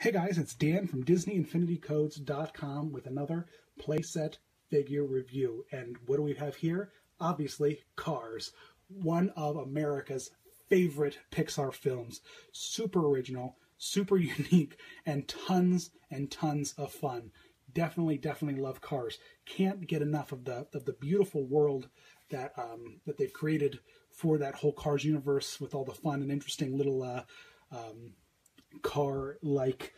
Hey guys, it's Dan from DisneyInfinityCodes.com with another Playset figure review. And what do we have here? Obviously, Cars, one of America's favorite Pixar films. Super original, super unique, and tons of fun. Definitely love Cars. Can't get enough of the beautiful world that they've created for that whole Cars universe, with all the fun and interesting little car-like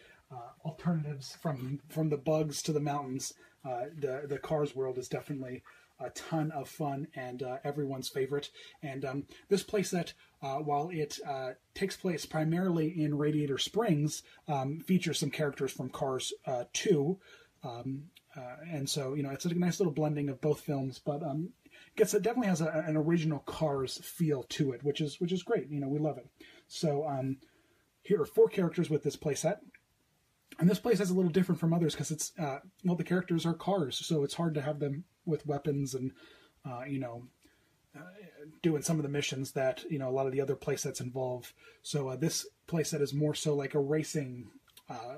alternatives from the bugs to the mountains. The Cars world is definitely a ton of fun and everyone's favorite. And this playset, while it takes place primarily in Radiator Springs, features some characters from Cars 2. And so, it's a nice little blending of both films, but it definitely has an original Cars feel to it, which is great. We love it. So here are 4 characters with this playset. And this playset is a little different from others because it's, the characters are cars, so it's hard to have them with weapons and, doing some of the missions that, a lot of the other playsets involve. So this playset is more so like a racing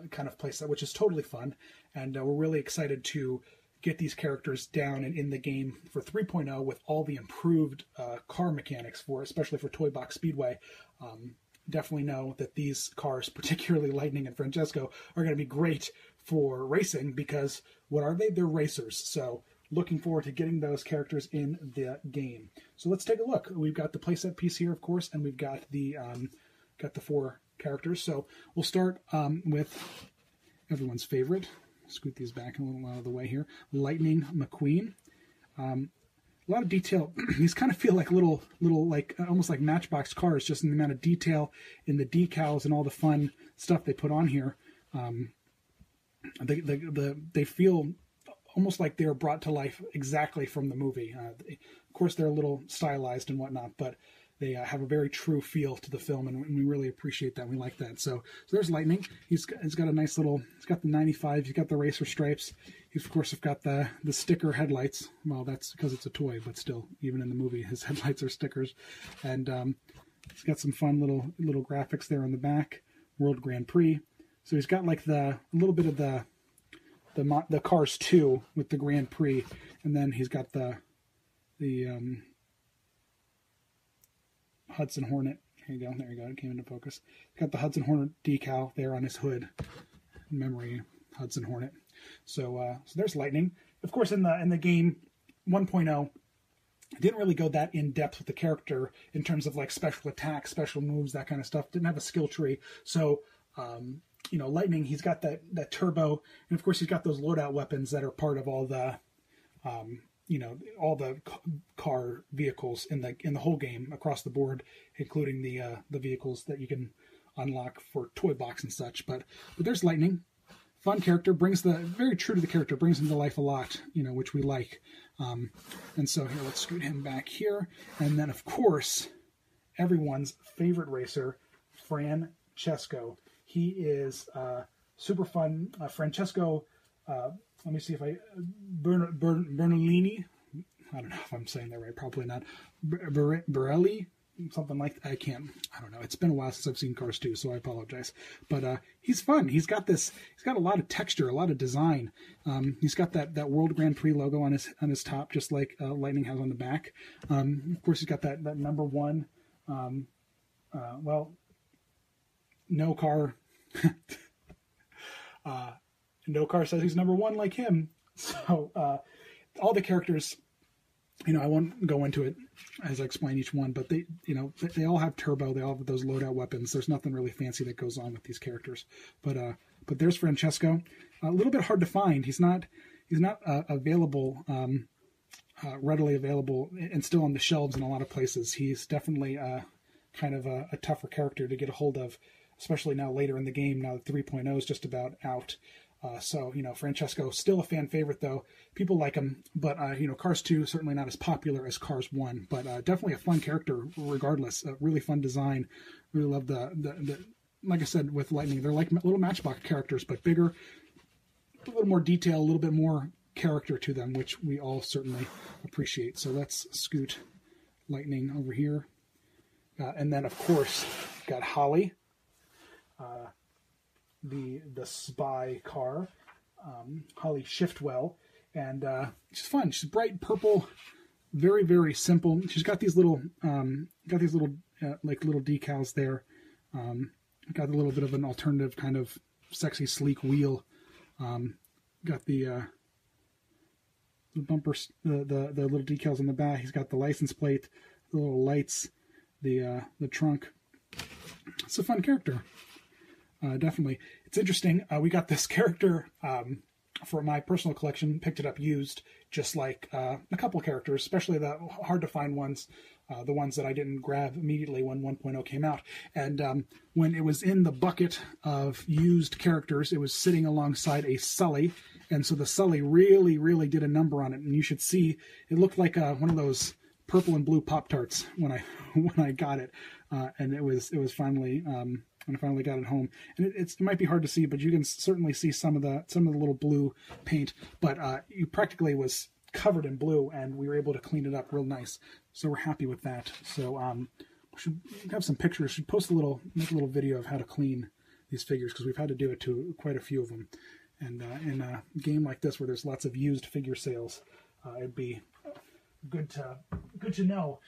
kind of playset, which is totally fun. And we're really excited to get these characters down and in the game for 3.0 with all the improved car mechanics especially for Toy Box Speedway. Definitely know that these cars, particularly Lightning and Francesco, are going to be great for racing because what are they? They're racers. So looking forward to getting those characters in the game. So let's take a look. We've got the playset piece here, of course, and we've got the 4 characters. So we'll start with everyone's favorite. Scoot these back a little out of the way here. Lightning McQueen. A lot of detail. These kind of feel like little like almost like Matchbox cars, just in the amount of detail in the decals and all the fun stuff they put on here. They feel almost like they're brought to life exactly from the movie. Of course, they're a little stylized and whatnot, but they have a very true feel to the film, and we really appreciate that. We like that. So there's Lightning. He's got a nice little. He's got the 95. He's got the racer stripes. He's of course got the sticker headlights. Well, that's because it's a toy, but still, even in the movie, his headlights are stickers. And he's got some fun little graphics there on the back. World Grand Prix. So he's got like a little bit of the Cars 2 with the Grand Prix, and then he's got the Hudson Hornet. There you go. It came into focus. Got the Hudson Hornet decal there on his hood. Memory Hudson Hornet. So there's Lightning. Of course, in the game 1.0, didn't really go that in depth with the character in terms of like special attacks, special moves, that kind of stuff. Didn't have a skill tree. So Lightning, he's got that turbo, and of course he's got those loadout weapons that are part of all the all the car vehicles in the whole game across the board, including the vehicles that you can unlock for Toy Box and such. But there's Lightning, fun character, very true to the character, brings him to life a lot, which we like. And so here, let's scoot him back here, and then of course everyone's favorite racer, Francesco. He is super fun. Francesco. Let me see if Bernolini. I don't know if I'm saying that right. Probably not. Borelli, something like that. I don't know. It's been a while since I've seen Cars 2, so I apologize. But he's fun. He's got a lot of texture, a lot of design. He's got that World Grand Prix logo on his top, just like Lightning has on the back. Of course, he's got that number 1. No car. No car says he's number 1 like him. So all the characters, I won't go into it as I explain each one, but they all have turbo. They all have those loadout weapons. There's nothing really fancy that goes on with these characters. But there's Francesco. A little bit hard to find. He's not available, readily available, and still on the shelves in a lot of places. He's definitely kind of a tougher character to get a hold of, especially now later in the game. Now that 3.0 is just about out. So Francesco, still a fan favorite though. People like him, but Cars 2 certainly not as popular as Cars 1, but definitely a fun character regardless. Really fun design. Really love the like I said with Lightning, they're like little Matchbox characters, but bigger, a little more detail, a little bit more character to them, which we all certainly appreciate. So let's scoot Lightning over here, and then of course got Holly. the spy car, Holly Shiftwell, and she's fun. She's bright purple, very, very simple. She's got these little like little decals there. Got a little bit of an alternative kind of sexy sleek wheel. Got the bumper, the little decals on the back. He's got the license plate, the little lights, the trunk. It's a fun character. Definitely. It's interesting. We got this character for my personal collection, picked it up used, just like a couple characters, especially the hard to find ones, the ones that I didn't grab immediately when 1.0 came out. And when it was in the bucket of used characters, it was sitting alongside a Sully. And so the Sully really, really did a number on it. And you should see, it looked like one of those purple and blue Pop-Tarts when I got it. And it was finally, when I finally got it home. And it might be hard to see, but you can certainly see some of the little blue paint. But it practically was covered in blue, and we were able to clean it up real nice. So we're happy with that. So we should have some pictures. Should make a little video of how to clean these figures, because we've had to do it to quite a few of them. And in a game like this where there's lots of used figure sales, it'd be good to know.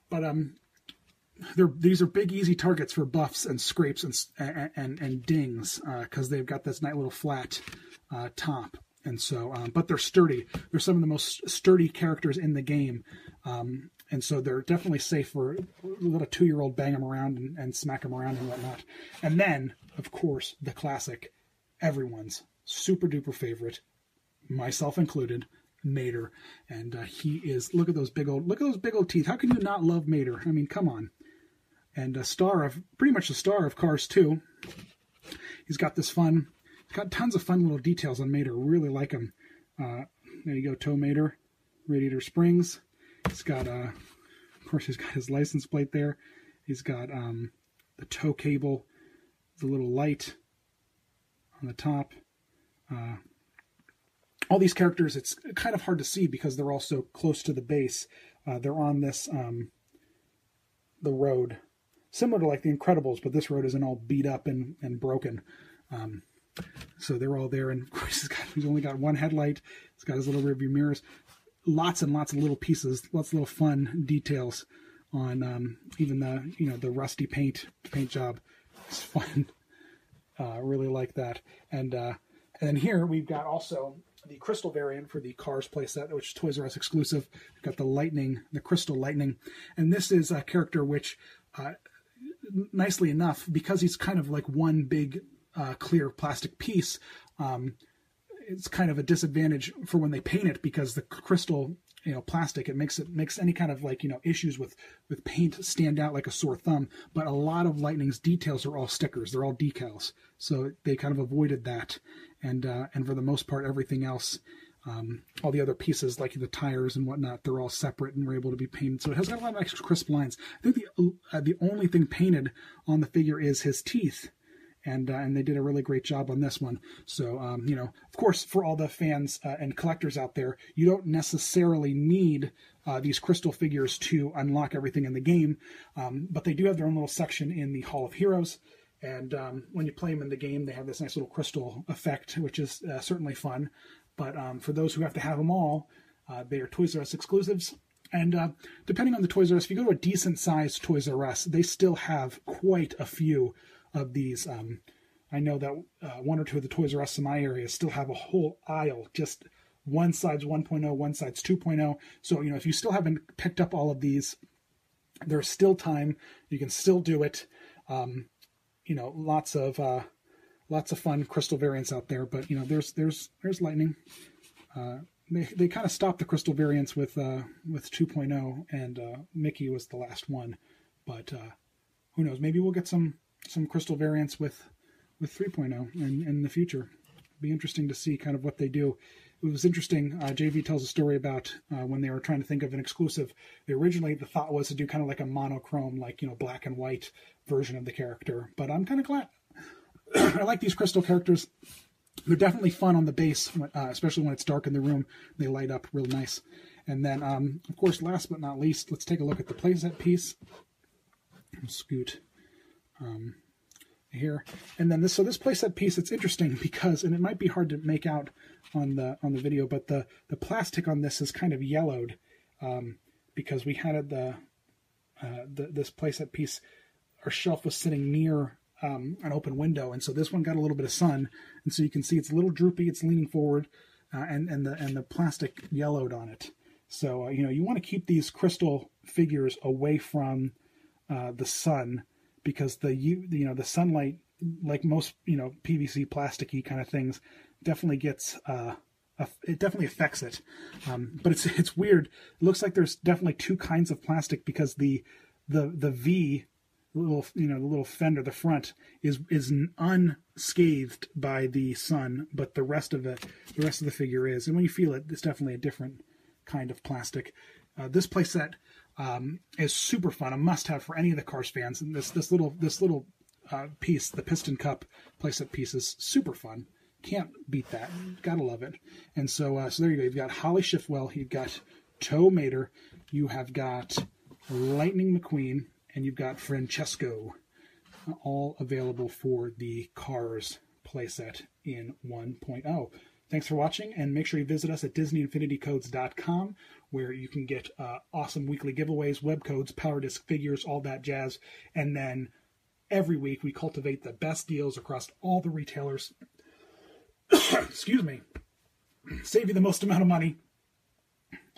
But these are big, easy targets for buffs and scrapes and dings, because they've got this nice little flat top. And so, but they're sturdy. They're some of the most sturdy characters in the game. And so they're definitely safe for let a 2-year-old bang them around and smack them around and whatnot. And then, of course, the classic, everyone's super duper favorite, myself included, Mater. And he is, look at those big old teeth. How can you not love Mater? I mean, come on. And pretty much the star of Cars 2. He's got tons of fun little details on Mater. Really like him. There you go, Tow Mater, radiator springs. He's got, of course, he's got his license plate there. He's got the tow cable, the little light on the top. All these characters, it's kind of hard to see because they're all so close to the base. They're on this, the road, similar to like the Incredibles, but this road isn't all beat up and broken. So they're all there, and of course he's only got one headlight. He's got his little rearview mirrors. Lots and lots of little pieces, lots of little fun details on even the rusty paint job. It's fun. Really like that. And then here we've got also the crystal variant for the Cars playset, which is Toys R Us exclusive. We've got the crystal lightning, and this is a character which, nicely enough, because he's kind of like one big clear plastic piece, it's kind of a disadvantage for when they paint it, because the crystal, plastic, it makes any kind of issues with paint stand out like a sore thumb. But a lot of Lightning's details are all stickers. They're all decals. So they kind of avoided that. And for the most part, everything else, all the other pieces like the tires and whatnot, they're all separate and were able to be painted. So it has got a lot of extra crisp lines. I think the only thing painted on the figure is his teeth. And they did a really great job on this one. So, of course, for all the fans and collectors out there, you don't necessarily need these crystal figures to unlock everything in the game. But they do have their own little section in the Hall of Heroes. And when you play them in the game, they have this nice little crystal effect, which is certainly fun. But for those who have to have them all, they are Toys R Us exclusives. And depending on the Toys R Us, if you go to a decent-sized Toys R Us, they still have quite a few of these. I know that one or two of the Toys R Us in my area still have a whole aisle, just one side's 1.0, one side's 2.0. So, if you still haven't picked up all of these, there's still time. You can still do it. Lots of fun crystal variants out there, but there's Lightning. They kind of stopped the crystal variants with 2.0, and Mickey was the last one, but who knows, maybe we'll get some crystal variants with 3.0 in the future. Be interesting to see kind of what they do. It was interesting. JV tells a story about when they were trying to think of an exclusive. Originally, the thought was to do kind of like a monochrome, black and white version of the character. But I'm kind of glad. I like these crystal characters. They're definitely fun on the base, especially when it's dark in the room. They light up real nice. And then, of course, last but not least, let's take a look at the playset piece. I'll scoot. here. And then this playset piece, it's interesting because, and it might be hard to make out on the video, but the plastic on this is kind of yellowed because we had this playset piece, our shelf was sitting near an open window, and so this one got a little bit of sun, and so you can see it's a little droopy, it's leaning forward, and the plastic yellowed on it. So you want to keep these crystal figures away from the sun, because the sunlight, like most PVC plasticky kind of things, definitely gets it definitely affects it. But it's weird. It looks like there's definitely two kinds of plastic, because the V, the little fender, the front is unscathed by the sun, but the rest of the figure is. And when you feel it, it's definitely a different kind of plastic. This playset is super fun, a must-have for any of the Cars fans. And this little piece, the piston cup playset piece, is super fun. Can't beat that. Gotta love it. And so there you go. You've got Holly Shiftwell, you've got Tow Mater, you have got Lightning McQueen, and you've got Francesco, all available for the Cars playset in 1.0. Thanks for watching, and make sure you visit us at DisneyInfinityCodes.com, where you can get awesome weekly giveaways, web codes, power disc figures, all that jazz. And then every week we cultivate the best deals across all the retailers. Excuse me. Save you the most amount of money.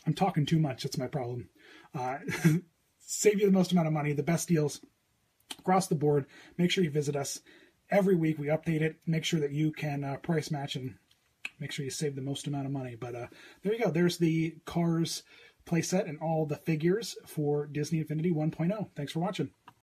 I'm talking too much. That's my problem. Save you the most amount of money, the best deals across the board. Make sure you visit us. Every week we update it. Make sure that you can price match and make sure you save the most amount of money. But there you go. There's the Cars playset and all the figures for Disney Infinity 1.0. Thanks for watching.